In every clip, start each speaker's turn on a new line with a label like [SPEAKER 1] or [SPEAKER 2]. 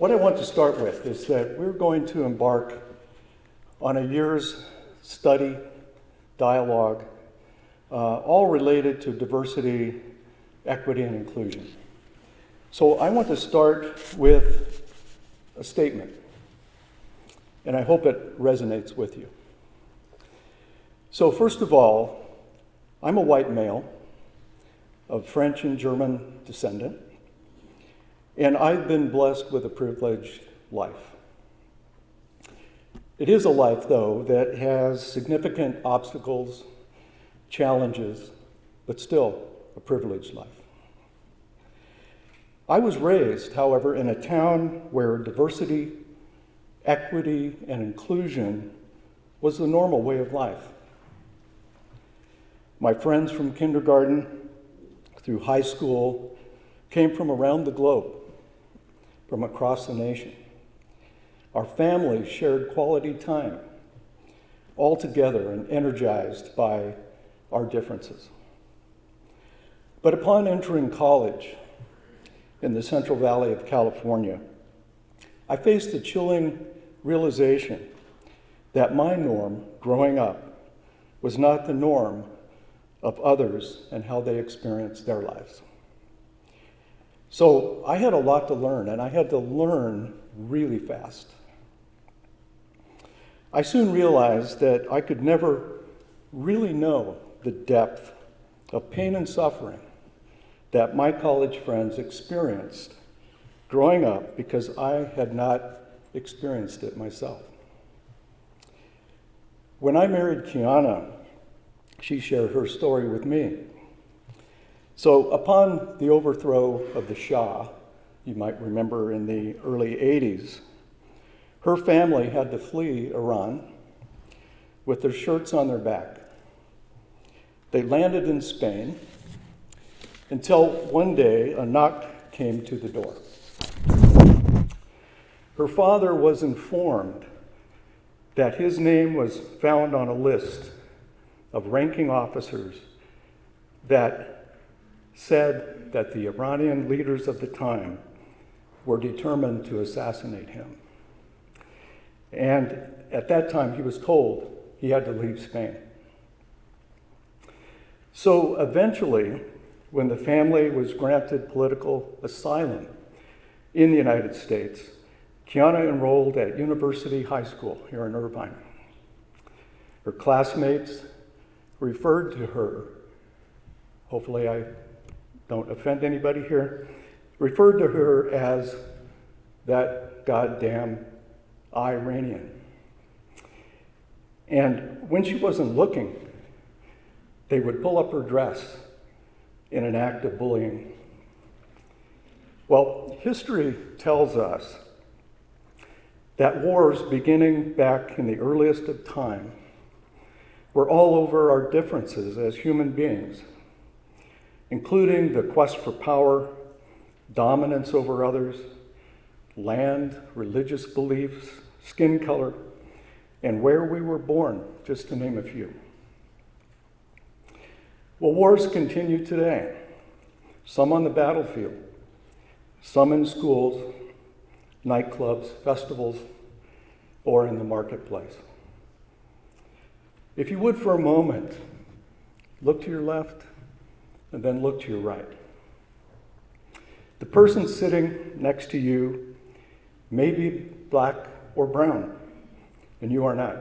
[SPEAKER 1] What I want to start with is that we're going to embark on a year's study, dialogue, all related to diversity, equity, and inclusion. So I want to start with a statement, and I hope it resonates with you. So first of all, I'm a white male of French and German descent, and I've been blessed with a privileged life. It is a life, though, that has significant obstacles, challenges, but still a privileged life. I was raised, however, in a town where diversity, equity, and inclusion was the normal way of life. My friends from kindergarten through high school came from around the globe, from across the nation. Our families shared quality time, all together and energized by our differences. But upon entering college in the Central Valley of California, I faced the chilling realization that my norm growing up was not the norm of others and how they experienced their lives. So I had a lot to learn, and I had to learn really fast. I soon realized that I could never really know the depth of pain and suffering that my college friends experienced growing up because I had not experienced it myself. When I married Kiana, she shared her story with me. So upon the overthrow of the Shah, you might remember in the early 80s, her family had to flee Iran with their shirts on their back. They landed in Spain until one day a knock came to the door. Her father was informed that his name was found on a list of ranking officers that said that the Iranian leaders of the time were determined to assassinate him. And at that time, he was told he had to leave Spain. So eventually, when the family was granted political asylum in the United States, Kiana enrolled at University High School here in Irvine. Her classmates referred to her, hopefully I don't offend anybody here, referred to her as that goddamn Iranian. And when she wasn't looking, they would pull up her dress in an act of bullying. Well, history tells us that wars beginning back in the earliest of time were all over our differences as human beings, including the quest for power, dominance over others, land, religious beliefs, skin color, and where we were born, just to name a few. Well, wars continue today, some on the battlefield, some in schools, nightclubs, festivals, or in the marketplace. If you would for a moment, look to your left and then look to your right. The person sitting next to you may be black or brown, and you are not.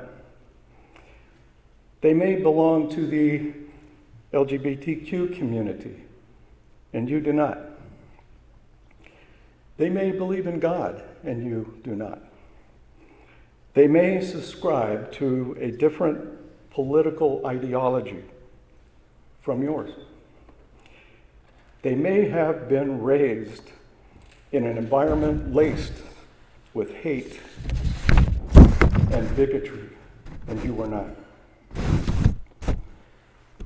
[SPEAKER 1] They may belong to the LGBTQ community, and you do not. They may believe in God, and you do not. They may subscribe to a different political ideology from yours. They may have been raised in an environment laced with hate and bigotry, and you were not.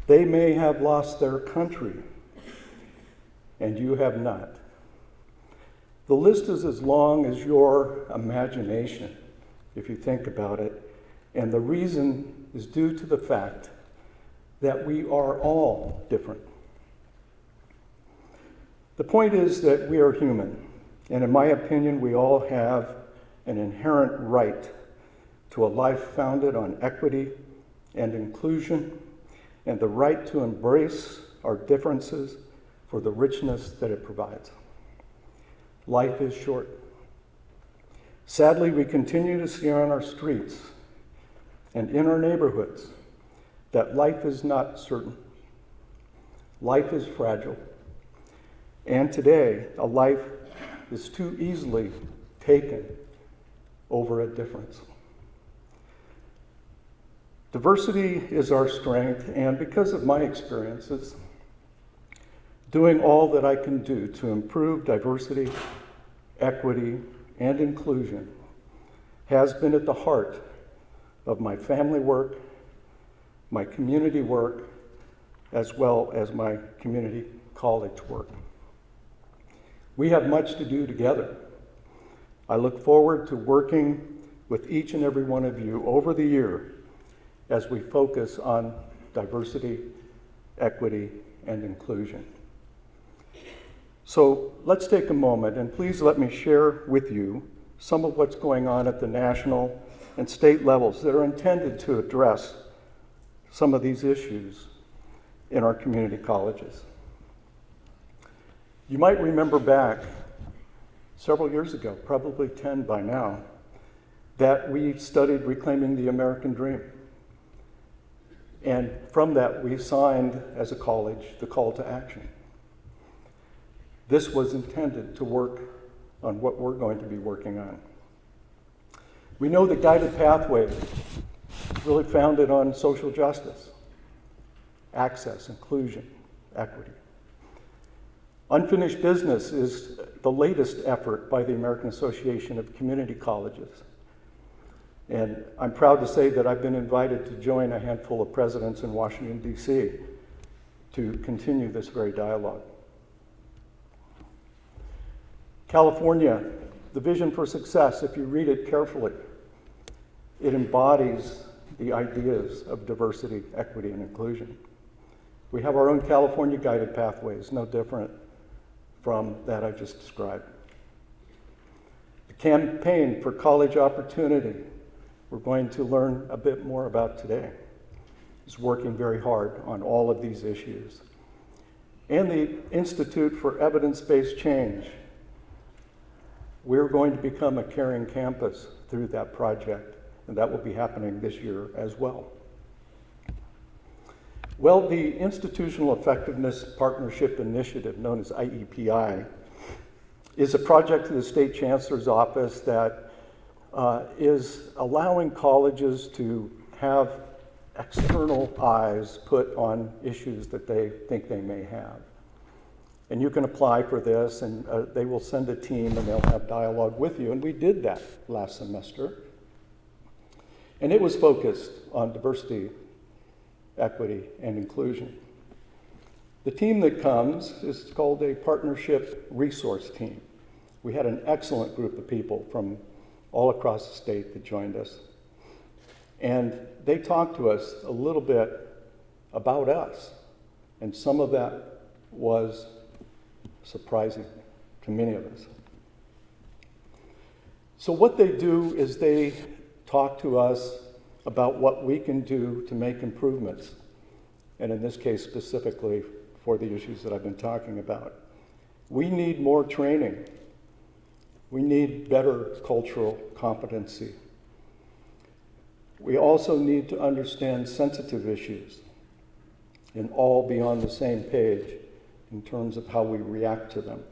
[SPEAKER 1] They may have lost their country, and you have not. The list is as long as your imagination, if you think about it, and the reason is due to the fact that we are all different. The point is that we are human, And in my opinion, we all have an inherent right to a life founded on equity and inclusion, and the right to embrace our differences for the richness that it provides. Life is short. Sadly, we continue to see on our streets and in our neighborhoods that life is not certain. Life is fragile. And today, a life is too easily taken over a difference. Diversity is our strength, and because of my experiences, doing all that I can do to improve diversity, equity, and inclusion has been at the heart of my family work, my community work, as well as my community college work. We have much to do together. I look forward to working with each and every one of you over the year as we focus on diversity, equity, and inclusion. So let's take a moment and please let me share with you some of what's going on at the national and state levels that are intended to address some of these issues in our community colleges. You might remember back several years ago, probably 10 by now, that we studied Reclaiming the American Dream. And from that, we signed as a college the call to action. This was intended to work on what we're going to be working on. We know the guided pathway is really founded on social justice, access, inclusion, equity. Unfinished Business is the latest effort by the American Association of Community Colleges. And I'm proud to say that I've been invited to join a handful of presidents in Washington, D.C. to continue this very dialogue. California, the Vision for Success, if you read it carefully, it embodies the ideas of diversity, equity, and inclusion. We have our own California guided pathways, no different from that I just described. The campaign for college opportunity, we're going to learn a bit more about today, is working very hard on all of these issues. And the Institute for Evidence-Based Change, we're going to become a caring campus through that project, and that will be happening this year as well. Well, the Institutional Effectiveness Partnership Initiative, known as IEPI, is a project of the State Chancellor's Office that is allowing colleges to have external eyes put on issues that they think they may have. And you can apply for this, and they will send a team and they'll have dialogue with you. And we did that last semester. And it was focused on diversity, equity, and inclusion. The team that comes is called a partnership resource team. We had an excellent group of people from all across the state that joined us. And they talked to us a little bit about us. And some of that was surprising to many of us. So what they do is they talk to us about what we can do to make improvements, and in this case specifically for the issues that I've been talking about. We need more training. We need better cultural competency. We also need to understand sensitive issues and all be on the same page in terms of how we react to them.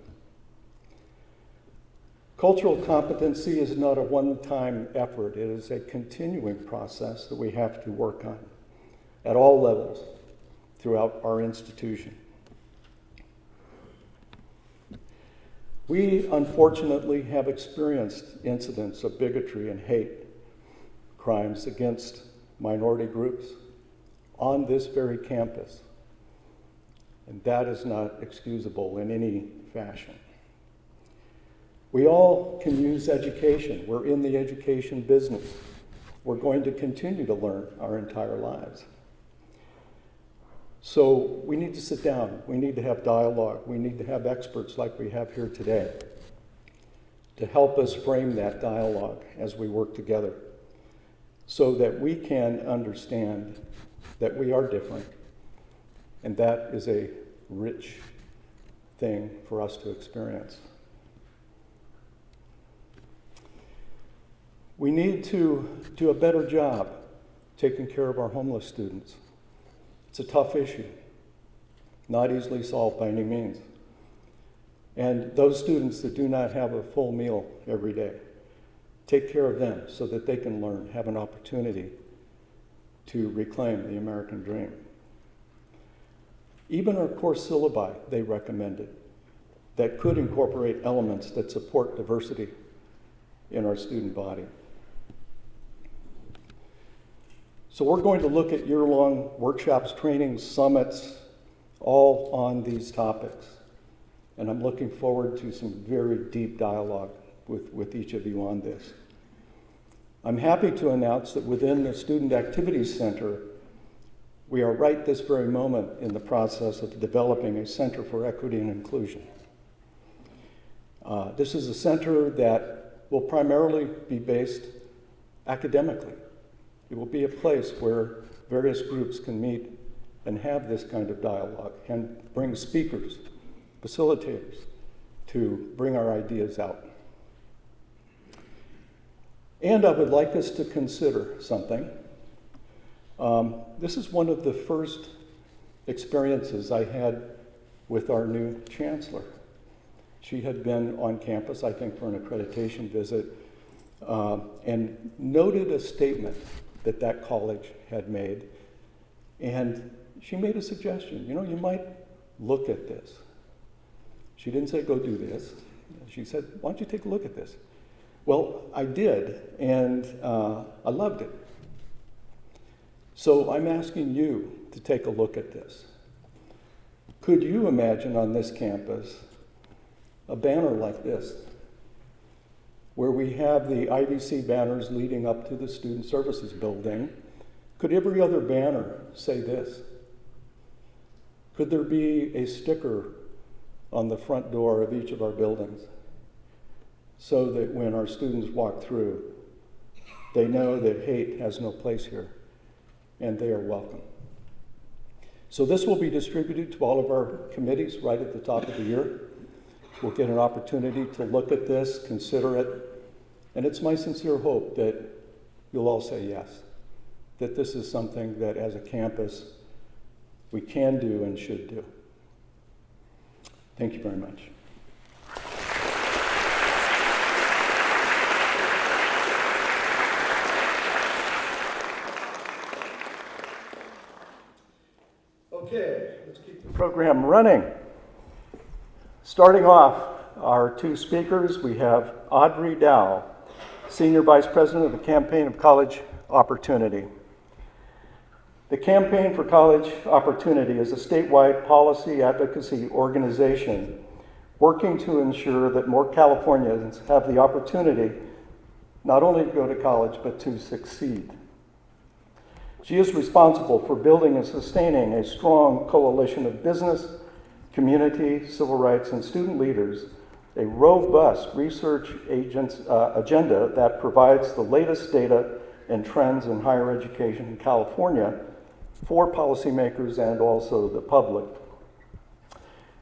[SPEAKER 1] Cultural competency is not a one-time effort. It is a continuing process that we have to work on at all levels throughout our institution. We, unfortunately, have experienced incidents of bigotry and hate crimes against minority groups on this very campus, and that is not excusable in any fashion. We all can use education. We're in the education business. We're going to continue to learn our entire lives. So we need to sit down. We need to have dialogue. We need to have experts like we have here today. to help us frame that dialogue as we work together so that we can understand that we are different. And that is a rich thing for us to experience. We need to do a better job taking care of our homeless students. It's a tough issue, not easily solved by any means. And those students that do not have a full meal every day, take care of them so that they can learn, have an opportunity to reclaim the American dream. Even our course syllabi, they recommended, that could incorporate elements that support diversity in our student body. So we're going to look at year-long workshops, trainings, summits, all on these topics. And I'm looking forward to some very deep dialogue with each of you on this. I'm happy to announce that within the Student Activities Center, we are right this very moment in the process of developing a Center for Equity and Inclusion. This is a center that will primarily be based academically. It will be a place where various groups can meet and have this kind of dialogue and bring speakers, facilitators, to bring our ideas out. And I would like us to consider something. This is one of the first experiences I had with our new chancellor. She had been on campus, I think, for an accreditation visit, and noted a statement that college had made. And she made a suggestion. You know, you might look at this. She didn't say, go do this. She said, why don't you take a look at this? Well, I did, and I loved it. So I'm asking you to take a look at this. Could you imagine on this campus a banner like this, where we have the IVC banners leading up to the Student Services Building? Could every other banner say this? Could there be a sticker on the front door of each of our buildings so that when our students walk through, they know that hate has no place here and they are welcome? So this will be distributed to all of our committees right at the top of the year. We'll get an opportunity to look at this, consider it, and it's my sincere hope that you'll all say yes, that this is something that as a campus we can do and should do. Thank you very much. Okay, let's keep the program running. Starting off, our two speakers, we have Audrey Dow, Senior Vice President of the Campaign of College Opportunity. The Campaign for College Opportunity is a statewide policy advocacy organization working to ensure that more Californians have the opportunity not only to go to college, but to succeed. She is responsible for building and sustaining a strong coalition of business, community, civil rights, and student leaders, a robust research agenda that provides the latest data and trends in higher education in California for policymakers and also the public.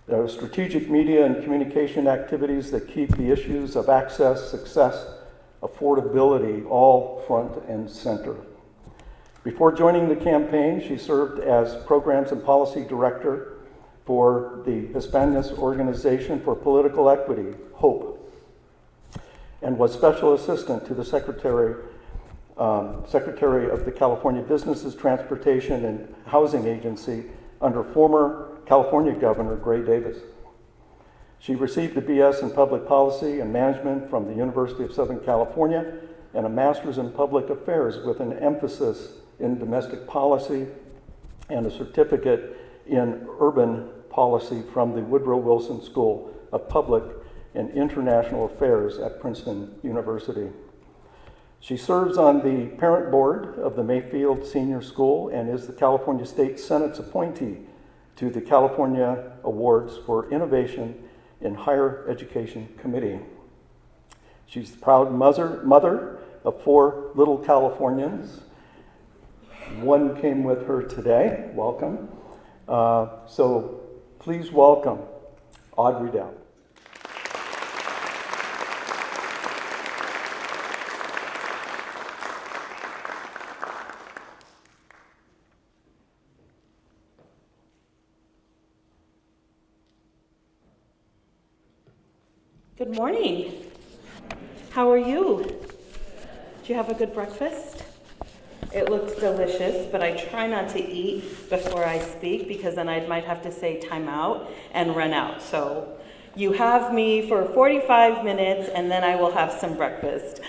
[SPEAKER 1] There are strategic media and communication activities that keep the issues of access, success, affordability all front and center. Before joining the campaign, she served as Programs and Policy Director for the Hispanic Organization for Political Equity, HOPE, and was Special Assistant to the Secretary of the California Businesses, Transportation, and Housing Agency under former California Governor Gray Davis. She received a BS in Public Policy and Management from the University of Southern California and a Master's in Public Affairs with an emphasis in domestic policy and a certificate in urban policy from the Woodrow Wilson School of Public and International Affairs at Princeton University. She serves on the parent board of the Mayfield Senior School and is the California State Senate's appointee to the California Awards for Innovation in Higher Education Committee. She's the proud mother of 4 little Californians. One came with her today. Welcome. So please welcome Audrey Dowd.
[SPEAKER 2] Good morning. How are you? Did you have a good breakfast? It looks delicious, but I try not to eat before I speak because then I might have to say time out and run out. So you have me for 45 minutes and then I will have some breakfast.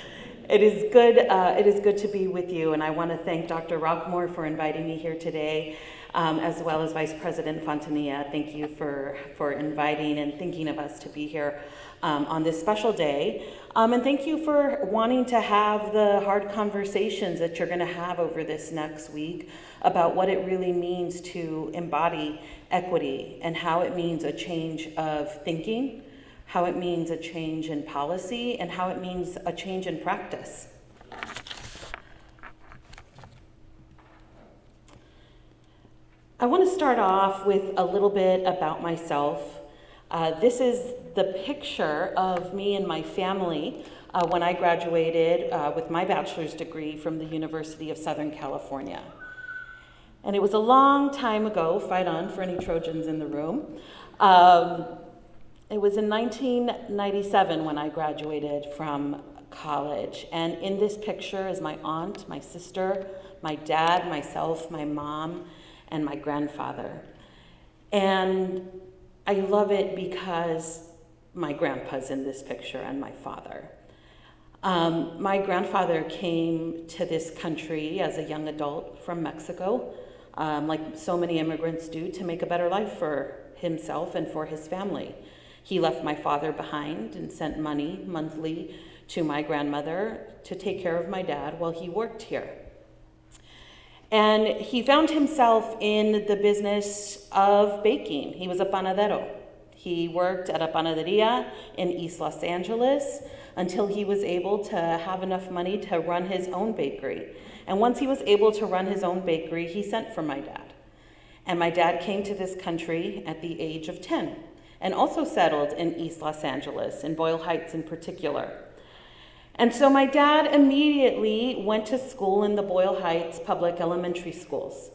[SPEAKER 2] It is good to be with you, and I want to thank Dr. Rockmore for inviting me here today, as well as Vice President Fontanilla. Thank you for inviting and thinking of us to be here on this special day. And thank you for wanting to have the hard conversations that you're going to have over this next week about what it really means to embody equity and how it means a change of thinking, how it means a change in policy, and how it means a change in practice. I want to start off with a little bit about myself. This is the picture of me and my family when I graduated with my bachelor's degree from the University of Southern California. And it was a long time ago, fight on for any Trojans in the room. It was in 1997 when I graduated from college. And in this picture is my aunt, my sister, my dad, myself, my mom, and my grandfather. And I love it because my grandpa's in this picture and my father. My grandfather came to this country as a young adult from Mexico, like so many immigrants do, to make a better life for himself and for his family. He left my father behind and sent money monthly to my grandmother to take care of my dad while he worked here. And he found himself in the business of baking. He was a panadero. He worked at a panaderia in East Los Angeles until he was able to have enough money to run his own bakery. And once he was able to run his own bakery, he sent for my dad. And my dad came to this country at the age of 10 and also settled in East Los Angeles, in Boyle Heights in particular. And so my dad immediately went to school in the Boyle Heights public elementary schools.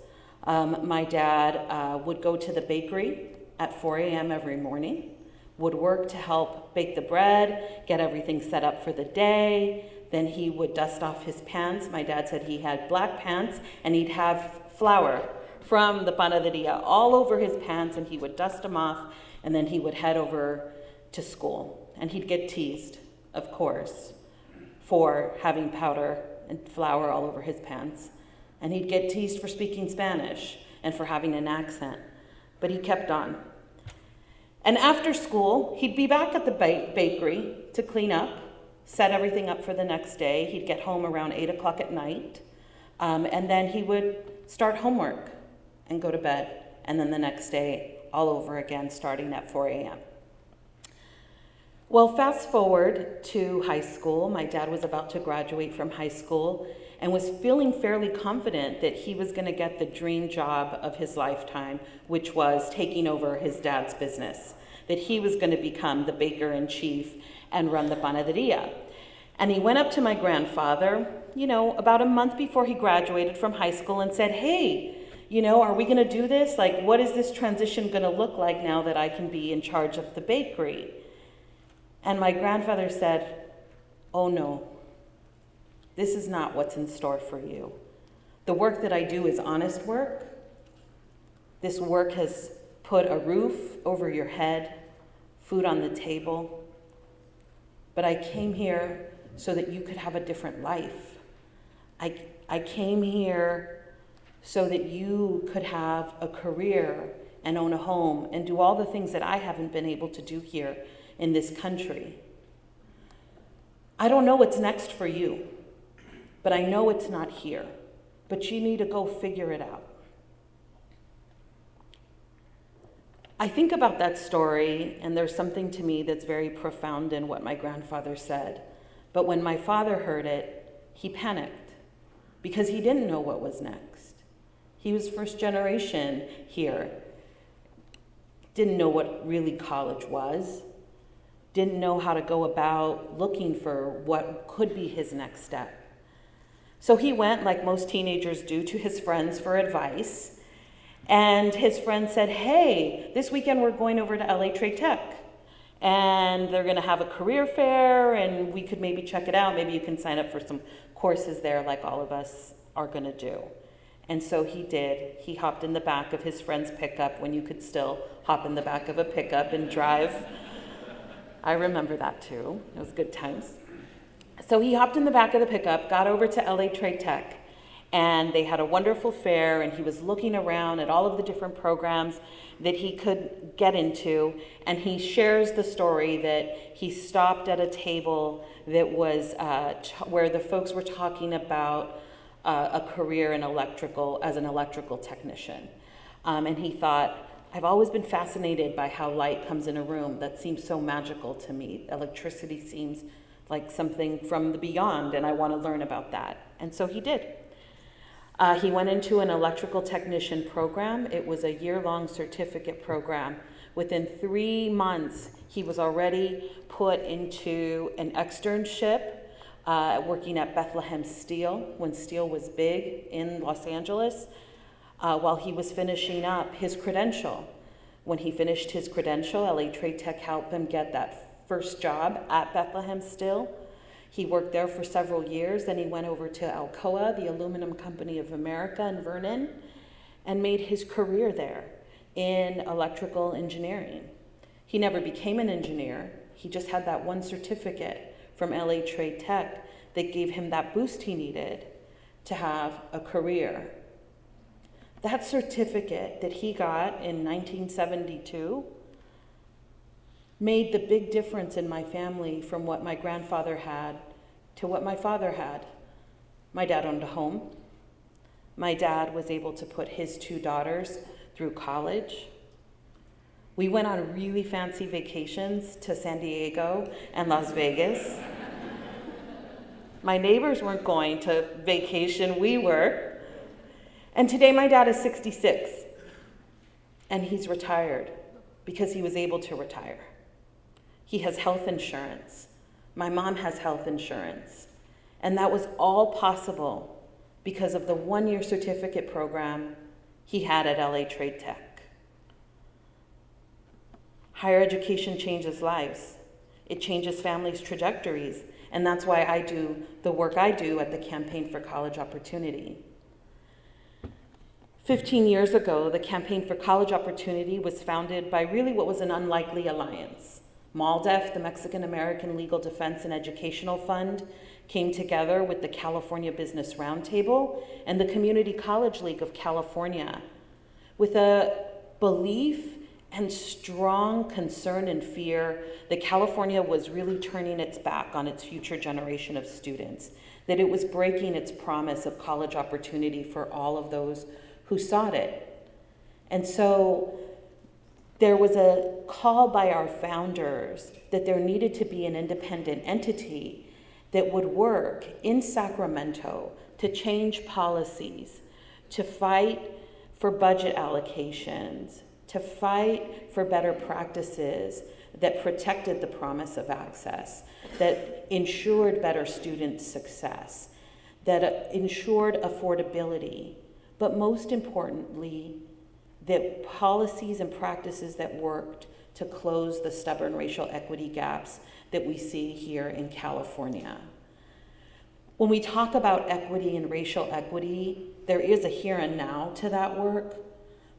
[SPEAKER 2] My dad would go to the bakery at 4 a.m. every morning, would work to help bake the bread, get everything set up for the day. Then he would dust off his pants. My dad said he had black pants, and he'd have flour from the panaderia all over his pants, and he would dust them off, and then he would head over to school. And he'd get teased, of course, for having powder and flour all over his pants. And he'd get teased for speaking Spanish and for having an accent. But he kept on. And after school, he'd be back at the bakery to clean up, set everything up for the next day. He'd get home around 8 o'clock at night. And then he would start homework and go to bed. And then the next day, all over again, starting at 4 a.m. Well, fast forward to high school. My dad was about to graduate from high school and was feeling fairly confident that he was going to get the dream job of his lifetime, which was taking over his dad's business, that he was going to become the baker-in-chief and run the panaderia. And he went up to my grandfather, about a month before he graduated from high school and said, "Hey, are we going to do this? Like, what is this transition going to look like now that I can be in charge of the bakery?" And my grandfather said, "Oh no, this is not what's in store for you. The work that I do is honest work. This work has put a roof over your head, food on the table. But I came here so that you could have a different life. I came here so that you could have a career and own a home and do all the things that I haven't been able to do here in this country. I don't know what's next for you, but I know it's not here. But you need to go figure it out." I think about that story, and there's something to me that's very profound in what my grandfather said. But when my father heard it, he panicked because he didn't know what was next. He was first generation here, didn't know what really college was, didn't know how to go about looking for what could be his next step. So he went, like most teenagers do, to his friends for advice. And his friend said, hey, this weekend we're going over to LA Trade Tech. And they're going to have a career fair, and we could maybe check it out. Maybe you can sign up for some courses there like all of us are going to do. And so he did. He hopped in the back of his friend's pickup when you could still hop in the back of a pickup and drive. I remember that too. It was good times. So he hopped in the back of the pickup, got over to LA Trade Tech, and they had a wonderful fair, and he was looking around at all of the different programs that he could get into, and he shares the story that he stopped at a table that was where the folks were talking about a career in electrical as an electrical technician. And he thought, I've always been fascinated by how light comes in a room. That seems so magical to me. Electricity seems like something from the beyond, and I want to learn about that. And so he did. He went into an electrical technician program. It was a year-long certificate program. Within 3 months, he was already put into an externship working at Bethlehem Steel when steel was big in Los Angeles, while he was finishing up his credential. When he finished his credential, LA Trade Tech helped him get that first job at Bethlehem Steel. He worked there for several years, then he went over to Alcoa, the Aluminum Company of America in Vernon, and made his career there in electrical engineering. He never became an engineer. He just had that one certificate from LA Trade Tech that gave him that boost he needed to have a career. That certificate that he got in 1972 made the big difference in my family from what my grandfather had to what my father had. My dad owned a home. My dad was able to put his 2 daughters through college. We went on really fancy vacations to San Diego and Las Vegas. My neighbors weren't going to vacation, we were. And today my dad is 66, and he's retired because he was able to retire. He has health insurance. My mom has health insurance. And that was all possible because of the 1-year certificate program he had at LA Trade Tech. Higher education changes lives. It changes families' trajectories. And that's why I do the work I do at the Campaign for College Opportunity. 15 years ago, the Campaign for College Opportunity was founded by really what was an unlikely alliance. MALDEF, the Mexican American Legal Defense and Educational Fund, came together with the California Business Roundtable and the Community College League of California with a belief and strong concern and fear that California was really turning its back on its future generation of students, that it was breaking its promise of college opportunity for all of those who sought it. And so there was a call by our founders that there needed to be an independent entity that would work in Sacramento to change policies, to fight for budget allocations, to fight for better practices that protected the promise of access, that ensured better student success, that ensured affordability, but most importantly, that policies and practices that worked to close the stubborn racial equity gaps that we see here in California. When we talk about equity and racial equity, there is a here and now to that work,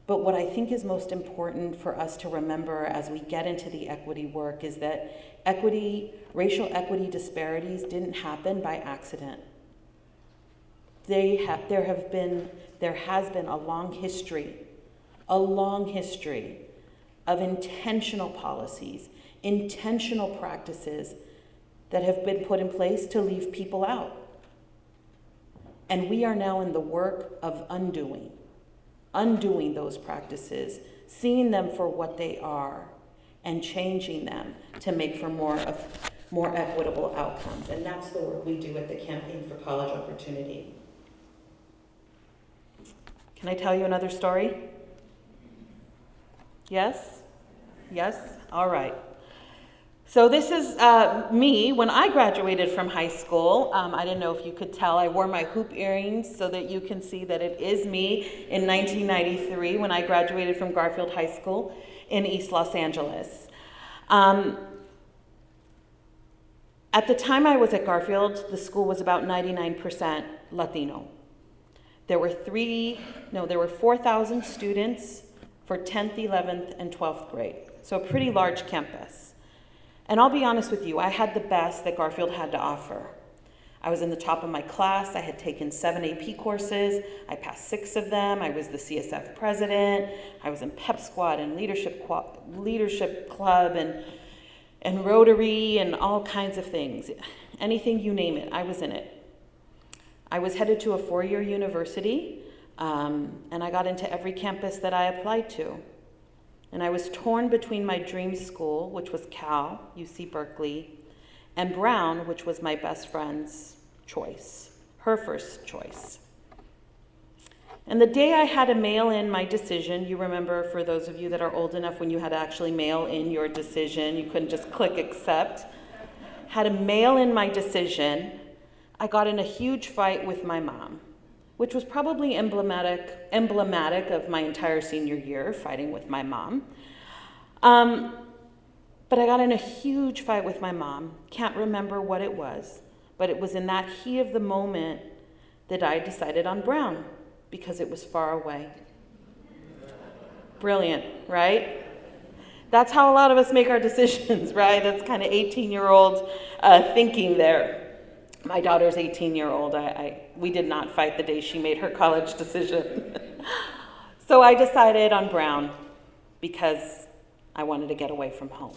[SPEAKER 2] but what I think is most important for us to remember as we get into the equity work is that racial equity disparities didn't happen by accident. There has been a long history of intentional policies, intentional practices that have been put in place to leave people out. And we are now in the work of undoing those practices, seeing them for what they are, and changing them to make for more more equitable outcomes. And that's the work we do at the Campaign for College Opportunity. Can I tell you another story? Yes? Yes? All right. So this is me when I graduated from high school. I didn't know if you could tell. I wore my hoop earrings so that you can see that it is me in 1993 when I graduated from Garfield High School in East Los Angeles. At the time I was at Garfield, the school was about 99% Latino. There were 4,000 students for 10th, 11th, and 12th grade. So a pretty large campus. And I'll be honest with you, I had the best that Garfield had to offer. I was in the top of my class. I had taken 7 AP courses. I passed 6 of them. I was the CSF president. I was in Pep Squad and leadership club and Rotary and all kinds of things. Anything you name it, I was in it. I was headed to a 4-year university, and I got into every campus that I applied to. And I was torn between my dream school, which was Cal, UC Berkeley, and Brown, which was my best friend's choice, her first choice. And the day I had to mail in my decision, you remember, for those of you that are old enough, when you had to actually mail in your decision, you couldn't just click accept, had to mail in my decision, I got in a huge fight with my mom, which was probably emblematic of my entire senior year, fighting with my mom. But I got in a huge fight with my mom. Can't remember what it was, but it was in that heat of the moment that I decided on Brown, because it was far away. Brilliant, right? That's how a lot of us make our decisions, right? That's kind of 18-year-old thinking there. My daughter's 18-year-old. We did not fight the day she made her college decision. So I decided on Brown because I wanted to get away from home.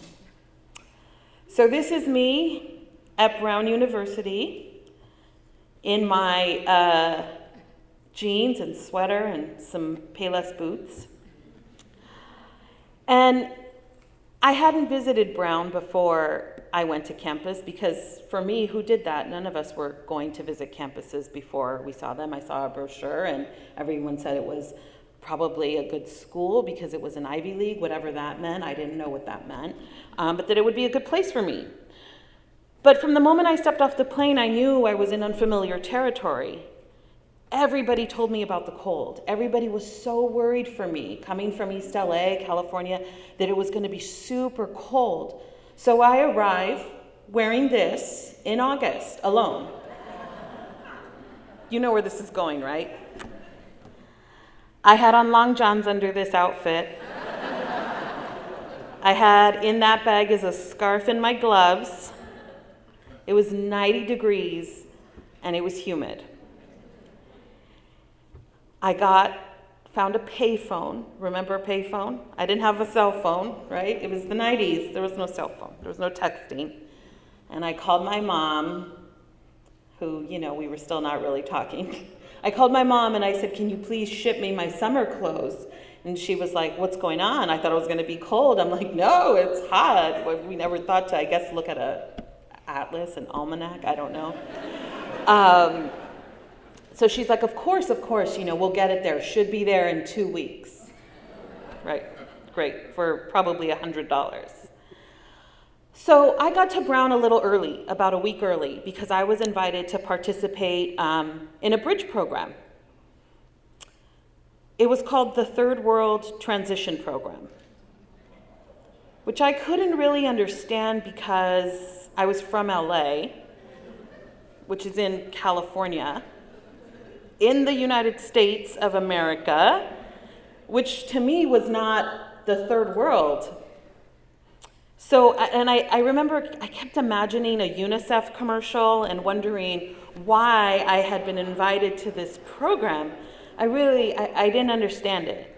[SPEAKER 2] So this is me at Brown University in my jeans and sweater and some Payless boots. And I hadn't visited Brown before I went to campus because for me, who did that? None of us were going to visit campuses before we saw them. I saw a brochure and everyone said it was probably a good school because it was an Ivy League, whatever that meant. I didn't know what that meant, but that it would be a good place for me. But from the moment I stepped off the plane, I knew I was in unfamiliar territory. Everybody told me about the cold. Everybody was so worried for me, coming from East LA, California, that it was going to be super cold. So I arrive wearing this in August, alone. You know where this is going, right? I had on long johns under this outfit. I had in that bag is a scarf and my gloves. It was 90 degrees and it was humid. I found a payphone. Remember a payphone? I didn't have a cell phone, right? It was the 90s. There was no cell phone. There was no texting. And I called my mom, who, we were still not really talking. I called my mom and I said, can you please ship me my summer clothes? And she was like, what's going on? I thought it was going to be cold. I'm like, no, it's hot. We never thought to, I guess, look at an atlas, an almanac. I don't know. So she's like, of course, we'll get it there. Should be there in 2 weeks. Right, great, for probably $100. So I got to Brown a little early, about a week early, because I was invited to participate in a bridge program. It was called the Third World Transition Program, which I couldn't really understand because I was from LA, which is in California, in the United States of America, which to me was not the third world. So, and I remember I kept imagining a UNICEF commercial and wondering why I had been invited to this program. I didn't understand it.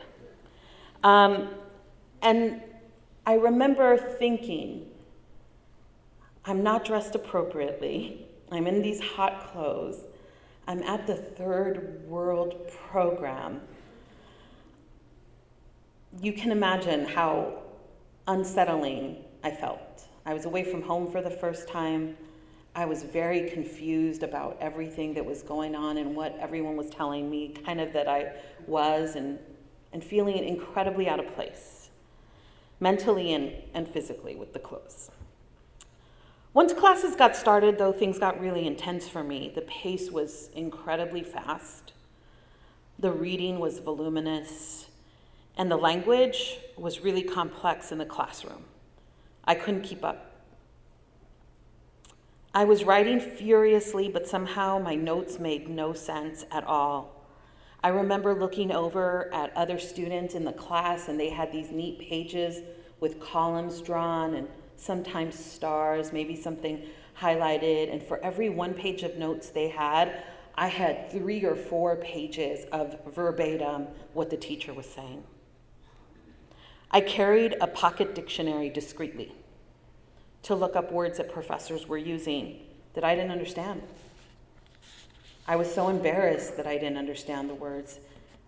[SPEAKER 2] And I remember thinking, I'm not dressed appropriately. I'm in these hot clothes. I'm at the Third World Program. You can imagine how unsettling I felt. I was away from home for the first time. I was very confused about everything that was going on and what everyone was telling me, kind of that I was, and feeling incredibly out of place, mentally and physically with the clothes. Once classes got started, though, things got really intense for me. The pace was incredibly fast. The reading was voluminous, and the language was really complex in the classroom. I couldn't keep up. I was writing furiously, but somehow my notes made no sense at all. I remember looking over at other students in the class, and they had these neat pages with columns drawn and sometimes stars, maybe something highlighted. And for every one page of notes they had, I had 3 or 4 pages of verbatim what the teacher was saying. I carried a pocket dictionary discreetly to look up words that professors were using that I didn't understand. I was so embarrassed that I didn't understand the words.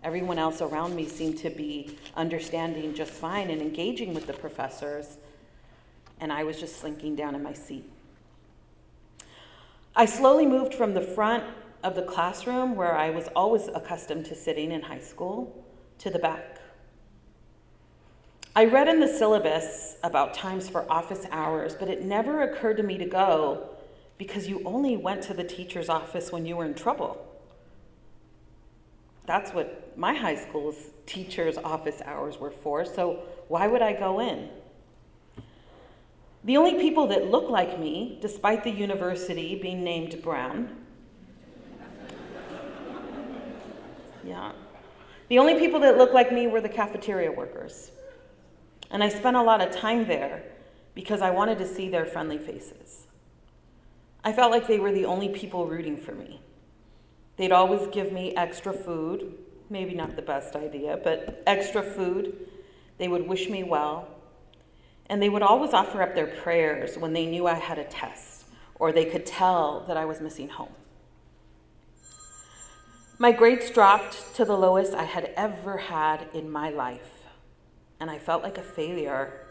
[SPEAKER 2] Everyone else around me seemed to be understanding just fine and engaging with the professors, and I was just slinking down in my seat. I slowly moved from the front of the classroom, where I was always accustomed to sitting in high school, to the back. I read in the syllabus about times for office hours, but it never occurred to me to go because you only went to the teacher's office when you were in trouble. That's what my high school's teacher's office hours were for, so why would I go in? The only people that looked like me, despite the university being named Brown, the only people that looked like me were the cafeteria workers. And I spent a lot of time there because I wanted to see their friendly faces. I felt like they were the only people rooting for me. They'd always give me extra food, maybe not the best idea, but extra food. They would wish me well. And they would always offer up their prayers when they knew I had a test or they could tell that I was missing home. My grades dropped to the lowest I had ever had in my life, and I felt like a failure.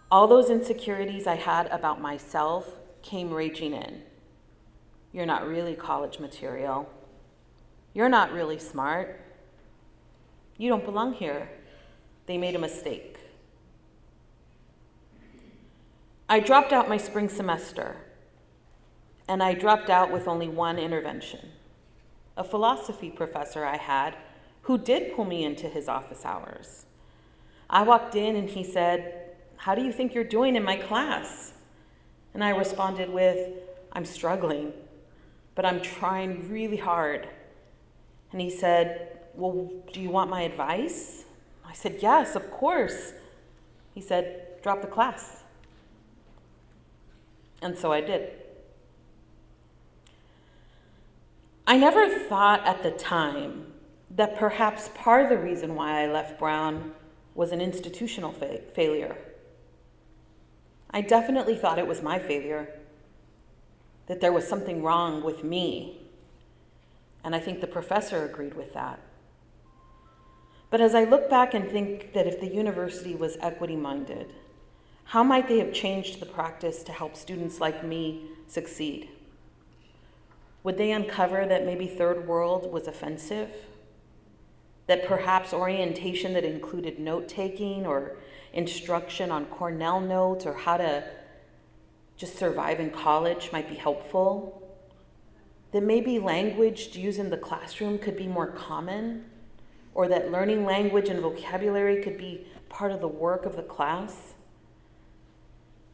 [SPEAKER 2] All those insecurities I had about myself came raging in. You're not really college material. You're not really smart. You don't belong here. They made a mistake. I dropped out my spring semester, and I dropped out with only one intervention. A philosophy professor I had who did pull me into his office hours. I walked in and he said, "How do you think you're doing in my class?" And I responded with, "I'm struggling, but I'm trying really hard." And he said, "Well, do you want my advice?" I said, "Yes, of course." He said, "Drop the class." And so I did. I never thought at the time that perhaps part of the reason why I left Brown was an institutional failure. I definitely thought it was my failure, that there was something wrong with me. And I think the professor agreed with that. But as I look back and think that if the university was equity-minded, how might they have changed the practice to help students like me succeed? Would they uncover that maybe third world was offensive? That perhaps orientation that included note-taking or instruction on Cornell notes or how to just survive in college might be helpful? That maybe language used in the classroom could be more common? Or that learning language and vocabulary could be part of the work of the class?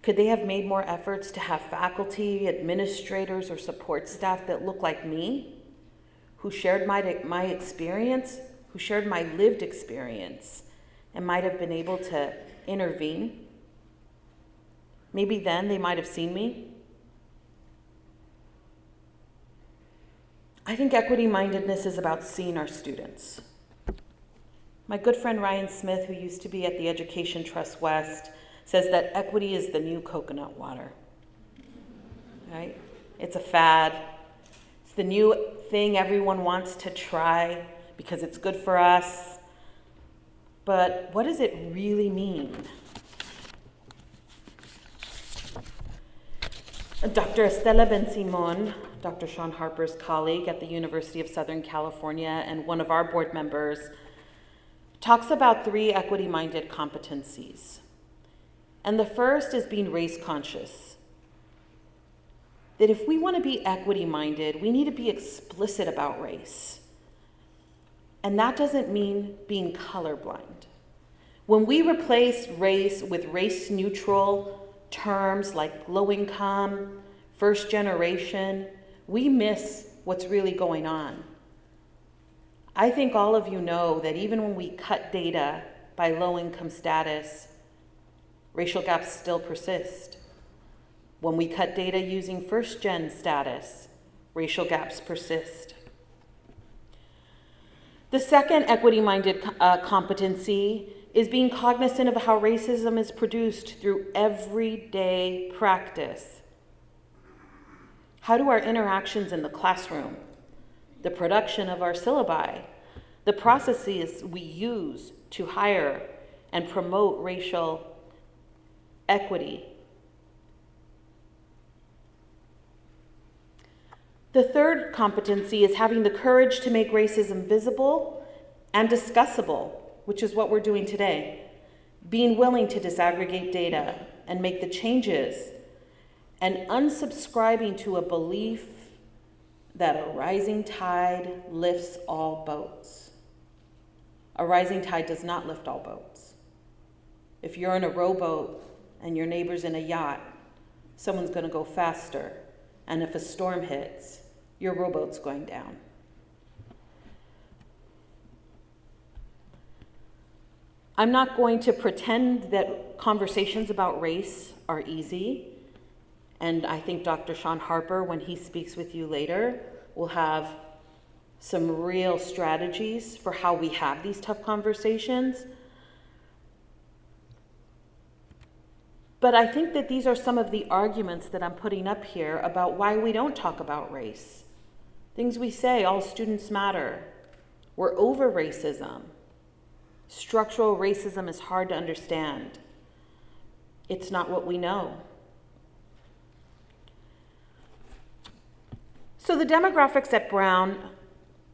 [SPEAKER 2] Could they have made more efforts to have faculty, administrators, or support staff that look like me, who shared my experience, who shared my lived experience, and might have been able to intervene? Maybe then they might have seen me. I think equity-mindedness is about seeing our students. My good friend Ryan Smith, who used to be at the Education Trust West, says that equity is the new coconut water, right? It's a fad. It's the new thing everyone wants to try because it's good for us. But what does it really mean? Dr. Estela Ben-Simon, Dr. Sean Harper's colleague at the University of Southern California and one of our board members, talks about 3 equity-minded competencies. And the first is being race conscious. That if we want to be equity-minded, we need to be explicit about race. And that doesn't mean being colorblind. When we replace race with race-neutral terms like low income, first generation, we miss what's really going on. I think all of you know that even when we cut data by low income status, racial gaps still persist. When we cut data using first gen status, racial gaps persist. The second equity-minded competency is being cognizant of how racism is produced through everyday practice. How do our interactions in the classroom, the production of our syllabi, the processes we use to hire and promote racial equity? The third competency is having the courage to make racism visible and discussable, which is what we're doing today. Being willing to disaggregate data and make the changes, and unsubscribing to a belief that a rising tide lifts all boats. A rising tide does not lift all boats. If you're in a rowboat and your neighbor's in a yacht, someone's going to go faster. And if a storm hits, your rowboat's going down. I'm not going to pretend that conversations about race are easy. And I think Dr. Sean Harper, when he speaks with you later, will have some real strategies for how we have these tough conversations. But I think that these are some of the arguments that I'm putting up here about why we don't talk about race. Things we say, all students matter. We're over racism. Structural racism is hard to understand. It's not what we know. So the demographics at Brown,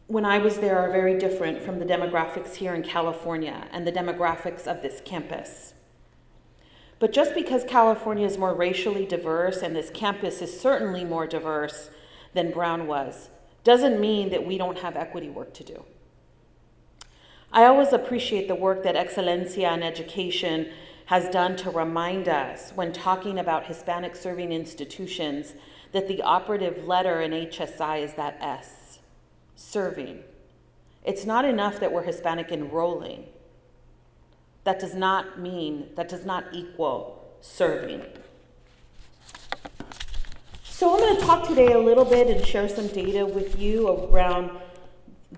[SPEAKER 2] when I was there, are very different from the demographics here in California and the demographics of this campus. But just because California is more racially diverse, and this campus is certainly more diverse than Brown was, doesn't mean that we don't have equity work to do. I always appreciate the work that Excelencia in Education has done to remind us when talking about Hispanic serving institutions that the operative letter in HSI is that S, serving. It's not enough that we're Hispanic enrolling. That does not equal serving. So I'm going to talk today a little bit and share some data with you around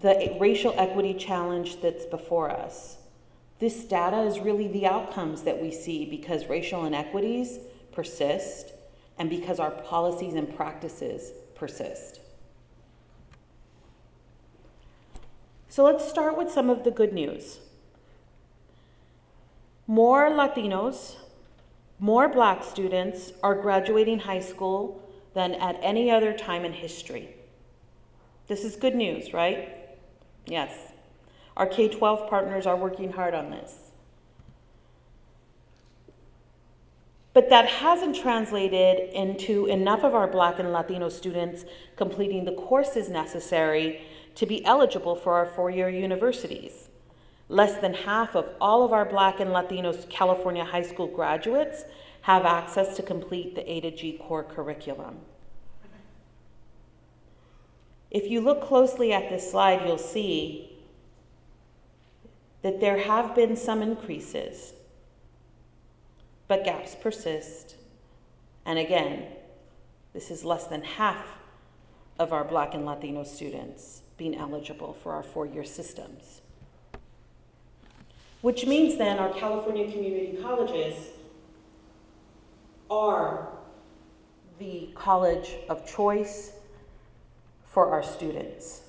[SPEAKER 2] the racial equity challenge that's before us. This data is really the outcomes that we see because racial inequities persist and because our policies and practices persist. So let's start with some of the good news. More Latinos, more Black students are graduating high school than at any other time in history. This is good news, right? Yes. Our K-12 partners are working hard on this. But that hasn't translated into enough of our Black and Latino students completing the courses necessary to be eligible for our four-year universities. Less than half of all of our Black and Latino California high school graduates have access to complete the A to G core curriculum. If you look closely at this slide, you'll see that there have been some increases, but gaps persist. And again, this is less than half of our Black and Latino students being eligible for our four-year systems. Which means then our California community colleges are the college of choice for our students.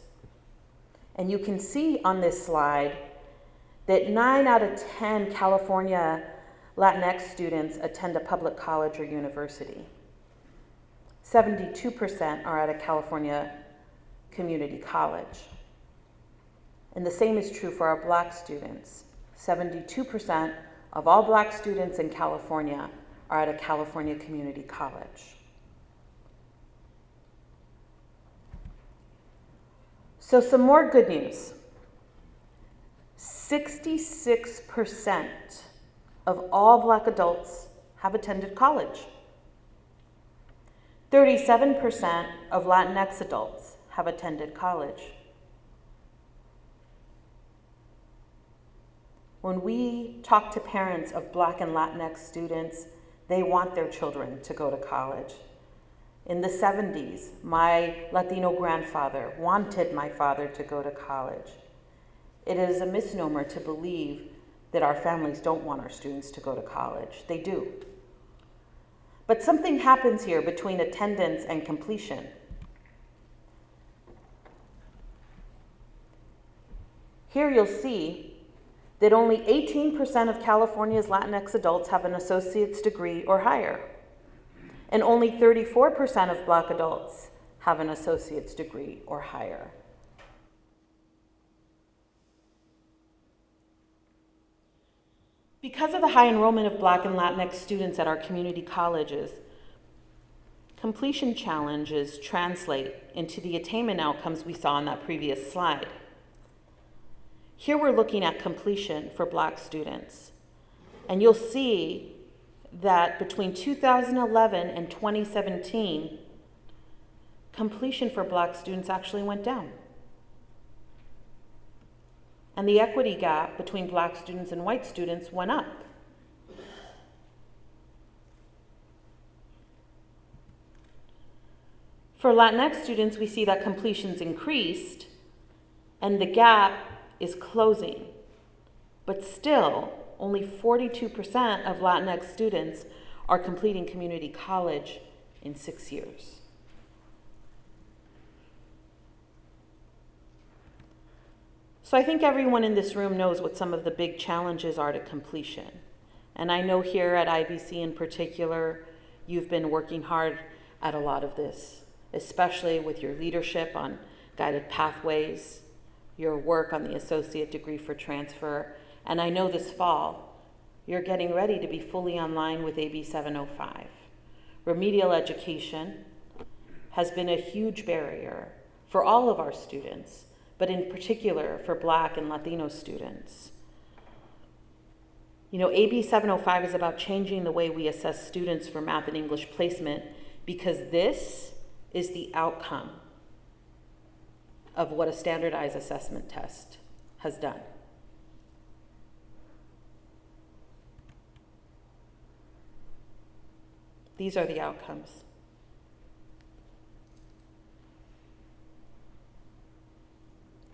[SPEAKER 2] And you can see on this slide that 9 out of 10 California Latinx students attend a public college or university. 72% are at a California community college. And the same is true for our Black students. 72% of all Black students in California are at a California community college. So some more good news. 66% of all Black adults have attended college. 37% of Latinx adults have attended college. When we talk to parents of Black and Latinx students, they want their children to go to college. In the 70s, my Latino grandfather wanted my father to go to college. It is a misnomer to believe that our families don't want our students to go to college. They do. But something happens here between attendance and completion. Here you'll see that only 18% of California's Latinx adults have an associate's degree or higher, and only 34% of Black adults have an associate's degree or higher. Because of the high enrollment of Black and Latinx students at our community colleges, completion challenges translate into the attainment outcomes we saw on that previous slide. Here we're looking at completion for Black students, and you'll see that between 2011 and 2017, completion for Black students actually went down. And the equity gap between Black students and white students went up. For Latinx students, we see that completions increased and the gap is closing. But still, only 42% of Latinx students are completing community college in 6 years. So I think everyone in this room knows what some of the big challenges are to completion. And I know here at IVC in particular, you've been working hard at a lot of this, especially with your leadership on guided pathways, your work on the associate degree for transfer. And I know this fall, you're getting ready to be fully online with AB 705. Remedial education has been a huge barrier for all of our students, but in particular for Black and Latino students. You know, AB 705 is about changing the way we assess students for math and English placement, because this is the outcome of what a standardized assessment test has done. These are the outcomes.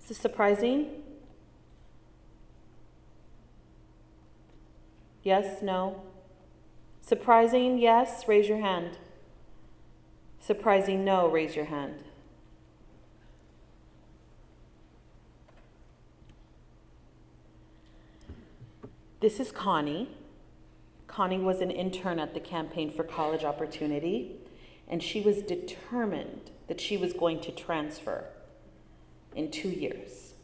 [SPEAKER 2] Is this surprising? Yes, no? Surprising, yes, raise your hand. Surprising, no, raise your hand. This is Connie. Connie was an intern at the Campaign for College Opportunity, and she was determined that she was going to transfer in 2 years.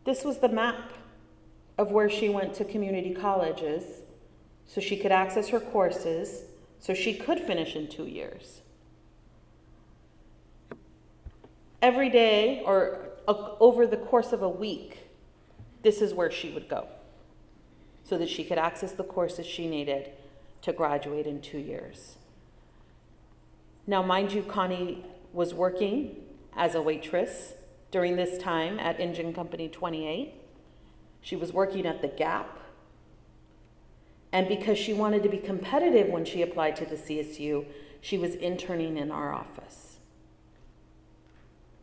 [SPEAKER 2] This was the map of where she went to community colleges so she could access her courses, so she could finish in 2 years. Every day, or over the course of a week, this is where she would go so that she could access the courses she needed to graduate in 2 years. Now, mind you, Connie was working as a waitress during this time at Engine Company 28. She was working at the Gap. And because she wanted to be competitive when she applied to the CSU, she was interning in our office.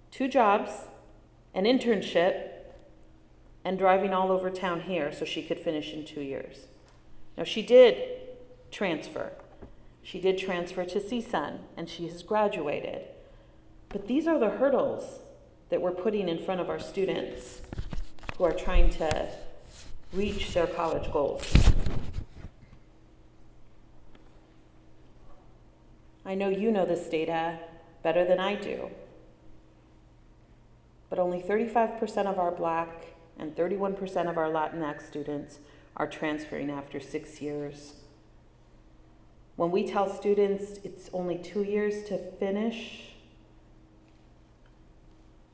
[SPEAKER 2] 2 jobs, an internship, and driving all over town here so she could finish in 2 years. Now, she did transfer. She did transfer to CSUN, and she has graduated. But these are the hurdles that we're putting in front of our students who are trying to reach their college goals. I know you know this data better than I do. But only 35% of our Black and 31% of our Latinx students are transferring after 6 years. When we tell students it's only 2 years to finish,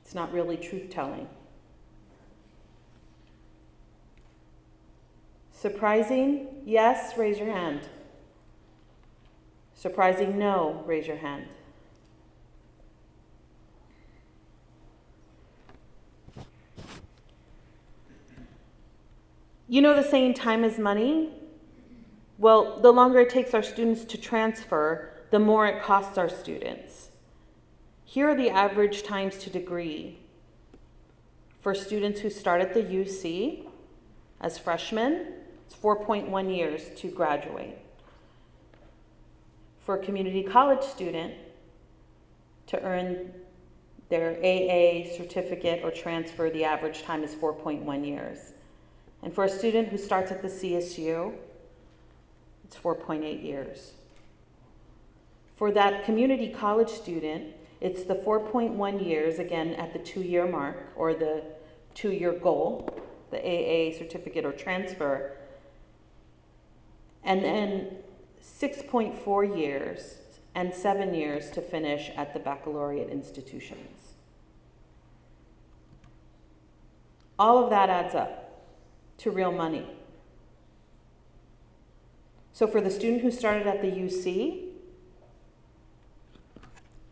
[SPEAKER 2] it's not really truth-telling. Surprising? Yes, raise your hand. Surprising? No, raise your hand. You know the saying, time is money? Well, the longer it takes our students to transfer, the more it costs our students. Here are the average times to degree. For students who start at the UC as freshmen, it's 4.1 years to graduate. For a community college student to earn their AA certificate or transfer, the average time is 4.1 years. And for a student who starts at the CSU, it's 4.8 years. For that community college student, it's the 4.1 years, again, at the 2-year mark, or the 2-year goal, the AA certificate or transfer, and then 6.4 years and 7 years to finish at the baccalaureate institutions. All of that adds up to real money. So for the student who started at the UC,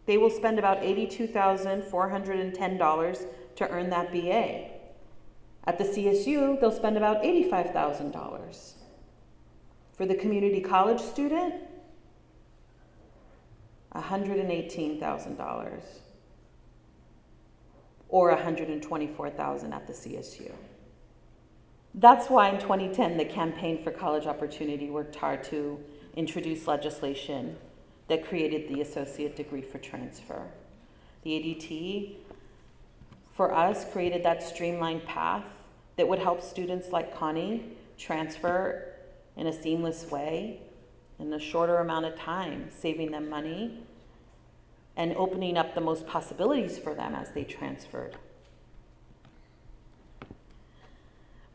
[SPEAKER 2] they will spend about $82,410 to earn that BA. At the CSU, they'll spend about $85,000. For the community college student, $118,000, or $124,000 at the CSU. That's why in 2010, the Campaign for College Opportunity worked hard to introduce legislation that created the Associate Degree for Transfer. The ADT, for us, created that streamlined path that would help students like Connie transfer in a seamless way, in a shorter amount of time, saving them money and opening up the most possibilities for them as they transferred.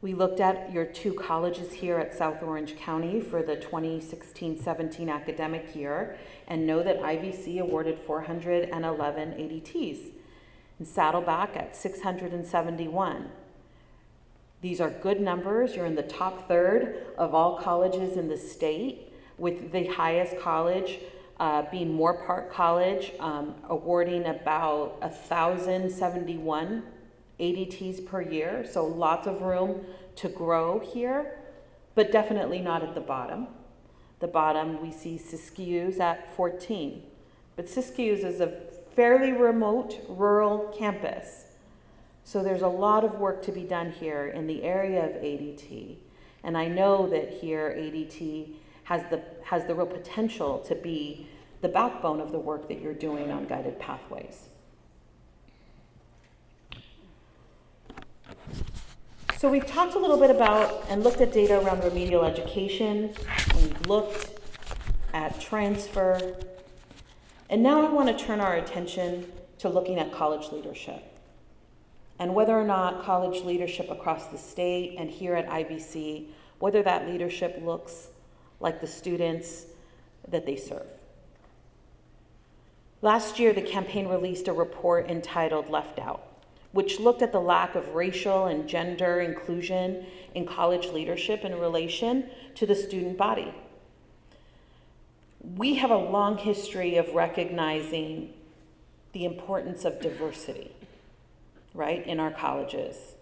[SPEAKER 2] We looked at your 2 colleges here at South Orange County for the 2016-17 academic year and know that IVC awarded 411 ADTs and Saddleback at 671. These are good numbers. You're in the top third of all colleges in the state, with the highest college being Moore Park College, awarding about 1,071 ADTs per year, so lots of room to grow here, but definitely not at the bottom. The bottom, we see Siskiyou's at 14, but Siskiyou's is a fairly remote rural campus. So there's a lot of work to be done here in the area of ADT. And I know that here ADT has the real potential to be the backbone of the work that you're doing on guided pathways. So we've talked a little bit about and looked at data around remedial education. We've looked at transfer. And now I want to turn our attention to looking at college leadership and whether or not college leadership across the state and here at IVC, whether that leadership looks like the students that they serve. Last year, the campaign released a report entitled Left Out, which looked at the lack of racial and gender inclusion in college leadership in relation to the student body. We have a long history of recognizing the importance of diversity, right, in our colleges.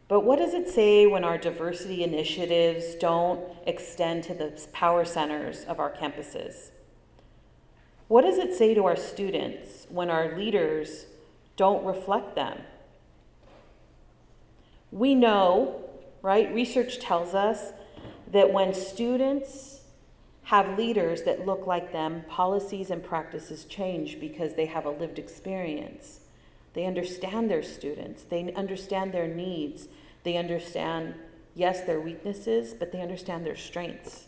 [SPEAKER 2] But what does it say when our diversity initiatives don't extend to the power centers of our campuses? What does it say to our students when our leaders don't reflect them? We know, right, research tells us that when students have leaders that look like them, policies and practices change because they have a lived experience. They understand their students. They understand their needs. They understand, yes, their weaknesses, but they understand their strengths.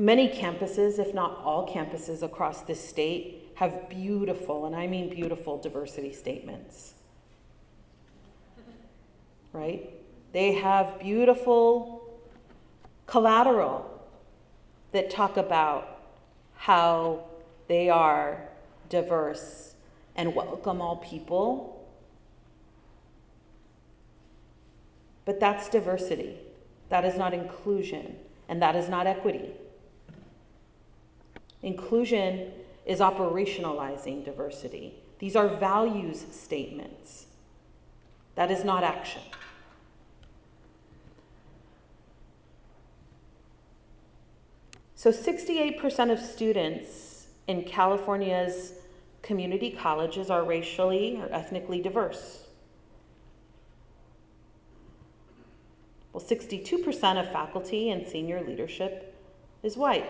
[SPEAKER 2] Many campuses, if not all campuses across this state, have beautiful, and I mean beautiful, diversity statements. Right? They have beautiful collateral that talk about how they are diverse and welcome all people. But that's diversity. That is not inclusion, and that is not equity. Inclusion is operationalizing diversity. These are values statements. That is not action. So 68% of students in California's community colleges are racially or ethnically diverse. Well, 62% of faculty and senior leadership is white.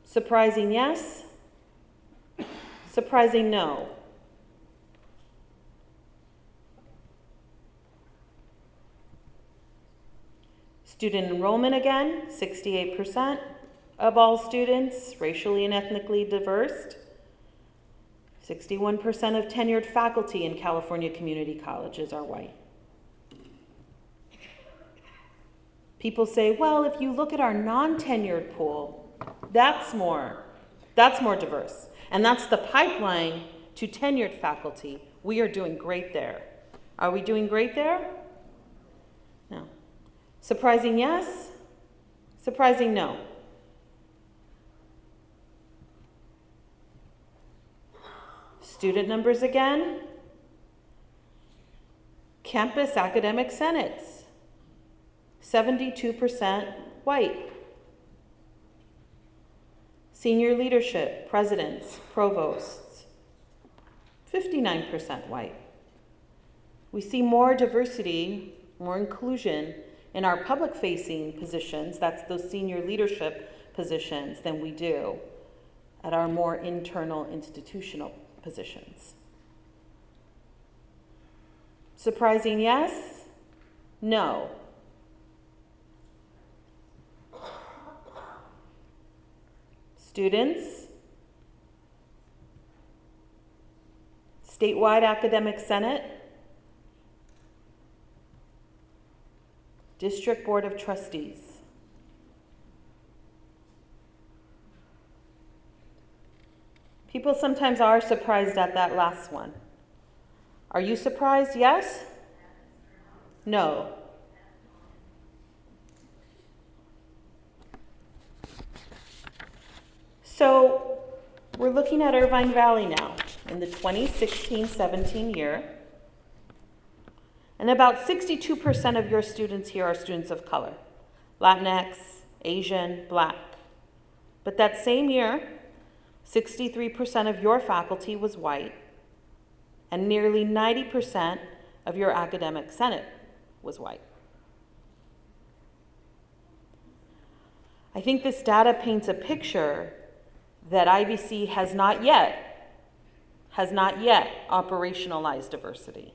[SPEAKER 2] Surprising yes? Surprising no? Student enrollment again, 68% of all students racially and ethnically diverse. 61% of tenured faculty in California community colleges are white. People say, well, if you look at our non-tenured pool, that's more diverse. And that's the pipeline to tenured faculty. We are doing great there. Are we doing great there? No. Surprising yes? Surprising no? Student numbers again. Campus academic senates, 72% white. Senior leadership, presidents, provosts, 59% white. We see more diversity, more inclusion in our public-facing positions, that's those senior leadership positions, than we do at our more internal institutional positions. Surprising yes? No. Students, statewide academic senate, district board of trustees. People sometimes are surprised at that last one. Are you surprised? Yes? No. So we're looking at Irvine Valley now in the 2016-17 year. And about 62% of your students here are students of color, Latinx, Asian, Black. But that same year, 63% of your faculty was white, and nearly 90% of your academic senate was white. I think this data paints a picture that IVC has not yet operationalized diversity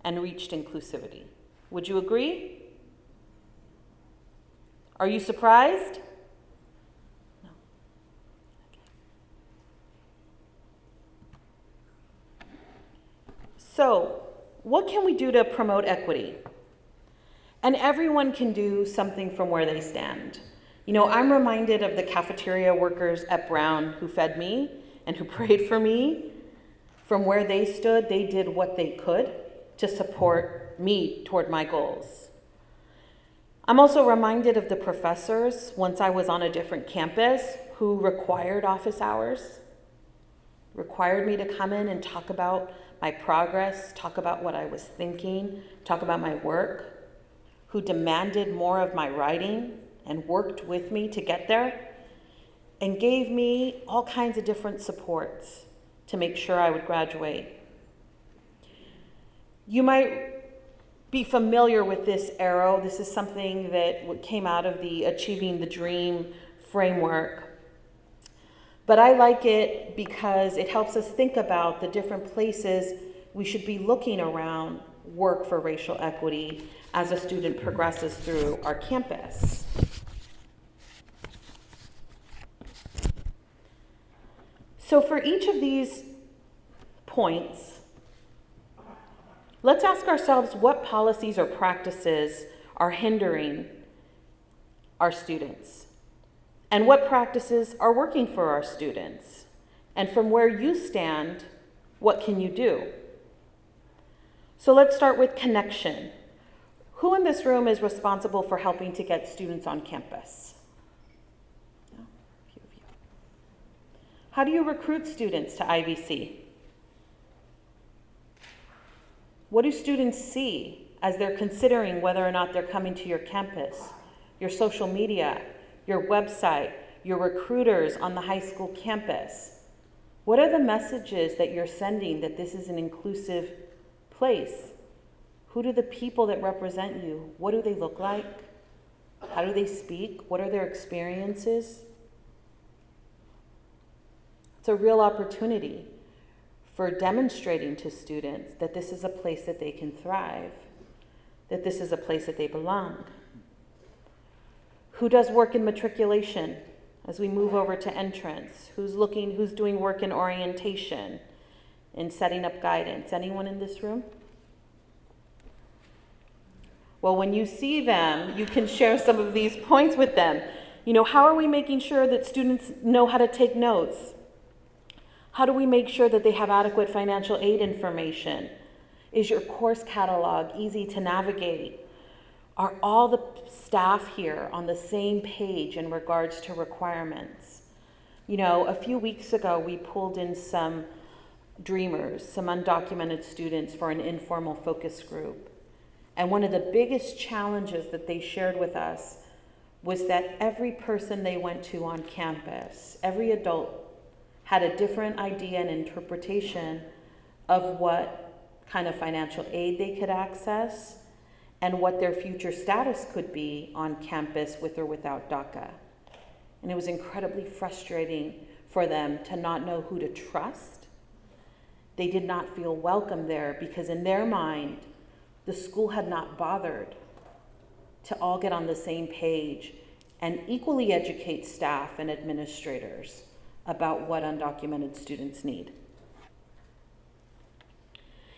[SPEAKER 2] and reached inclusivity. Would you agree? Are you surprised? No. Okay. So, what can we do to promote equity? And everyone can do something from where they stand. You know, I'm reminded of the cafeteria workers at Brown who fed me and who prayed for me. From where they stood, they did what they could to support me toward my goals. I'm also reminded of the professors, once I was on a different campus, who required office hours, required me to come in and talk about my progress, talk about what I was thinking, talk about my work, who demanded more of my writing and worked with me to get there, and gave me all kinds of different supports to make sure I would graduate. You might be familiar with this arrow. This is something that came out of the Achieving the Dream framework. But I like it because it helps us think about the different places we should be looking around work for racial equity as a student progresses through our campus. So for each of these points, let's ask ourselves what policies or practices are hindering our students, and what practices are working for our students. And from where you stand, what can you do? So let's start with connection. Who in this room is responsible for helping to get students on campus? No, a few of you. How do you recruit students to IVC? What do students see as they're considering whether or not they're coming to your campus, your social media, your website, your recruiters on the high school campus? What are the messages that you're sending that this is an inclusive place? Who do the people that represent you, what do they look like? How do they speak? What are their experiences? It's a real opportunity for demonstrating to students that this is a place that they can thrive, that this is a place that they belong. Who does work in matriculation as we move over to entrance? Who's doing work in orientation, in setting up guidance? Anyone in this room? Well, when you see them, you can share some of these points with them. How are we making sure that students know how to take notes? How do we make sure that they have adequate financial aid information? Is your course catalog easy to navigate? Are all the staff here on the same page in regards to requirements? A few weeks ago, we pulled in some dreamers, some undocumented students for an informal focus group. And one of the biggest challenges that they shared with us was that every person they went to on campus, every adult, had a different idea and interpretation of what kind of financial aid they could access and what their future status could be on campus with or without DACA. And it was incredibly frustrating for them to not know who to trust. They did not feel welcome there because in their mind, the school had not bothered to all get on the same page and equally educate staff and administrators about what undocumented students need.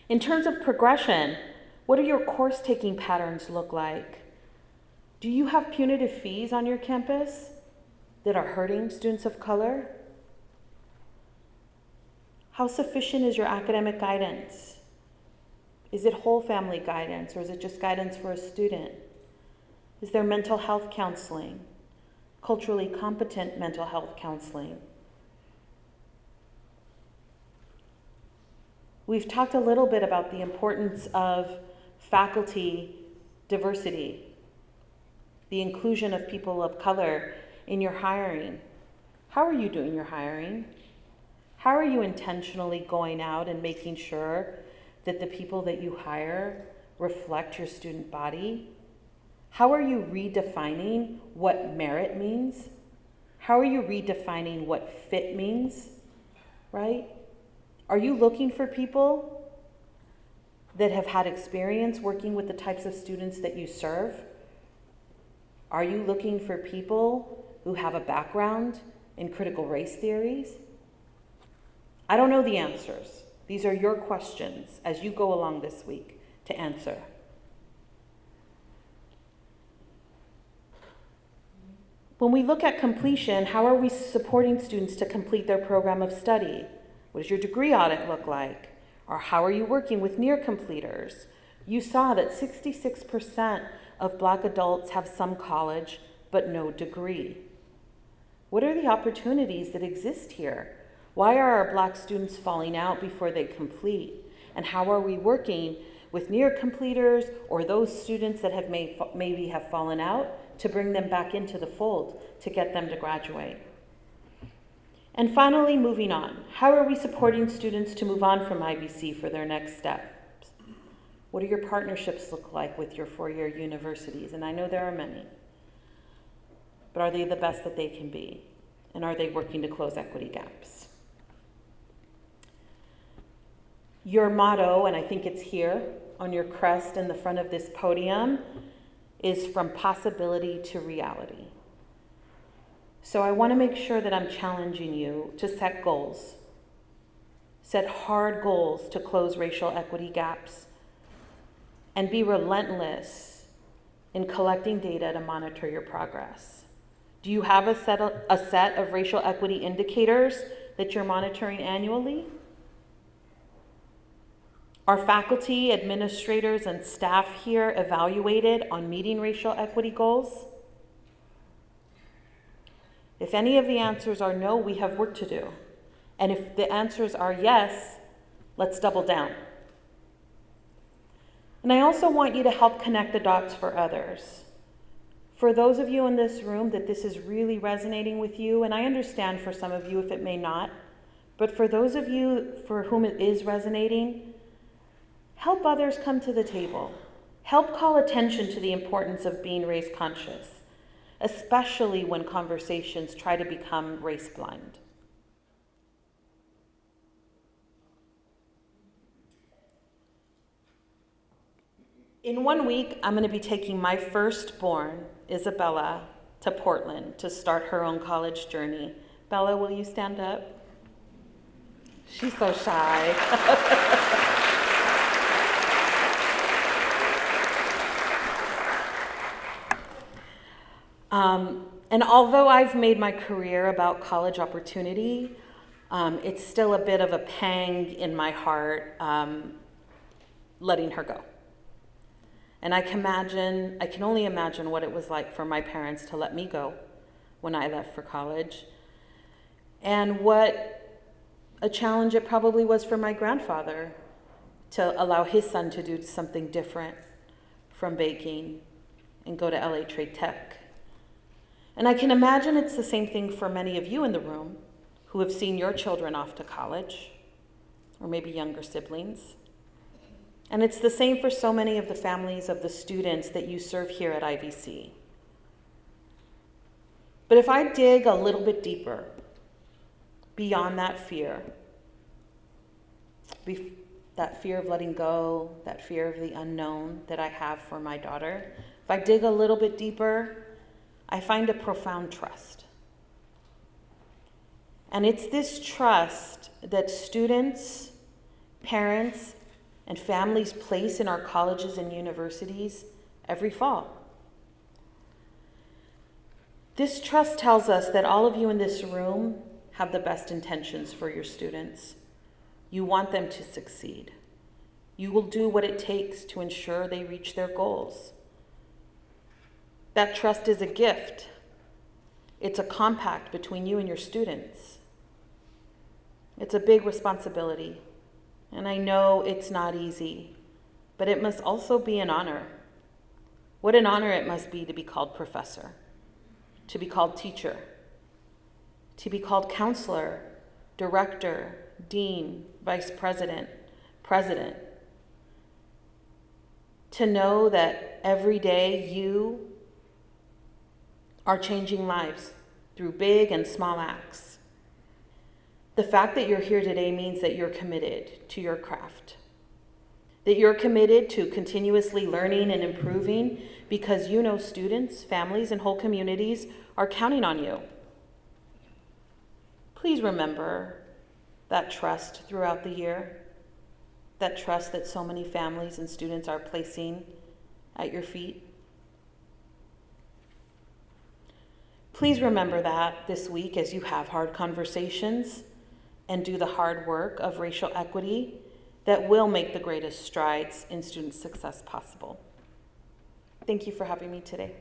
[SPEAKER 2] In terms of progression, what do your course taking patterns look like? Do you have punitive fees on your campus that are hurting students of color? How sufficient is your academic guidance? Is it whole family guidance or is it just guidance for a student? Is there mental health counseling, culturally competent mental health counseling? We've talked a little bit about the importance of faculty diversity, the inclusion of people of color in your hiring. How are you doing your hiring? How are you intentionally going out and making sure that the people that you hire reflect your student body? How are you redefining what merit means? How are you redefining what fit means, right? Are you looking for people that have had experience working with the types of students that you serve? Are you looking for people who have a background in critical race theories? I don't know the answers. These are your questions as you go along this week to answer. When we look at completion, how are we supporting students to complete their program of study? What does your degree audit look like? Or how are you working with near completers? You saw that 66% of Black adults have some college but no degree. What are the opportunities that exist here? Why are our Black students falling out before they complete? And how are we working with near completers or those students that have maybe have fallen out to bring them back into the fold to get them to graduate? And finally, moving on, how are we supporting students to move on from IVC for their next steps? What do your partnerships look like with your four-year universities? And I know there are many, but are they the best that they can be? And are they working to close equity gaps? Your motto, and I think it's here, on your crest in the front of this podium is from possibility to reality. So I want to make sure that I'm challenging you to set goals. Set hard goals to close racial equity gaps and be relentless in collecting data to monitor your progress. Do you have a set of racial equity indicators that you're monitoring annually? Are faculty, administrators, and staff here evaluated on meeting racial equity goals? If any of the answers are no, we have work to do. And if the answers are yes, let's double down. And I also want you to help connect the dots for others. For those of you in this room that this is really resonating with you, and I understand for some of you if it may not, but for those of you for whom it is resonating, help others come to the table. Help call attention to the importance of being race conscious, especially when conversations try to become race blind. In 1 week, I'm going to be taking my firstborn, Isabella, to Portland to start her own college journey. Bella, will you stand up? She's so shy. And although I've made my career about college opportunity, it's still a bit of a pang in my heart letting her go. And I can only imagine what it was like for my parents to let me go when I left for college, and what a challenge it probably was for my grandfather to allow his son to do something different from baking and go to LA Trade Tech. And I can imagine it's the same thing for many of you in the room who have seen your children off to college, or maybe younger siblings. And it's the same for so many of the families of the students that you serve here at IVC. But if I dig a little bit deeper, beyond that fear of letting go, that fear of the unknown that I have for my daughter, if I dig a little bit deeper, I find a profound trust. And it's this trust that students, parents, and families place in our colleges and universities every fall. This trust tells us that all of you in this room have the best intentions for your students. You want them to succeed. You will do what it takes to ensure they reach their goals. That trust is a gift. It's a compact between you and your students. It's a big responsibility. And I know it's not easy, but it must also be an honor. What an honor it must be to be called professor, to be called teacher, to be called counselor, director, dean, vice president, president. To know that every day you are changing lives through big and small acts. The fact that you're here today means that you're committed to your craft, that you're committed to continuously learning and improving because you know students, families, and whole communities are counting on you. Please remember that trust throughout the year, that trust that so many families and students are placing at your feet. Please remember that this week as you have hard conversations and do the hard work of racial equity that will make the greatest strides in student success possible. Thank you for having me today.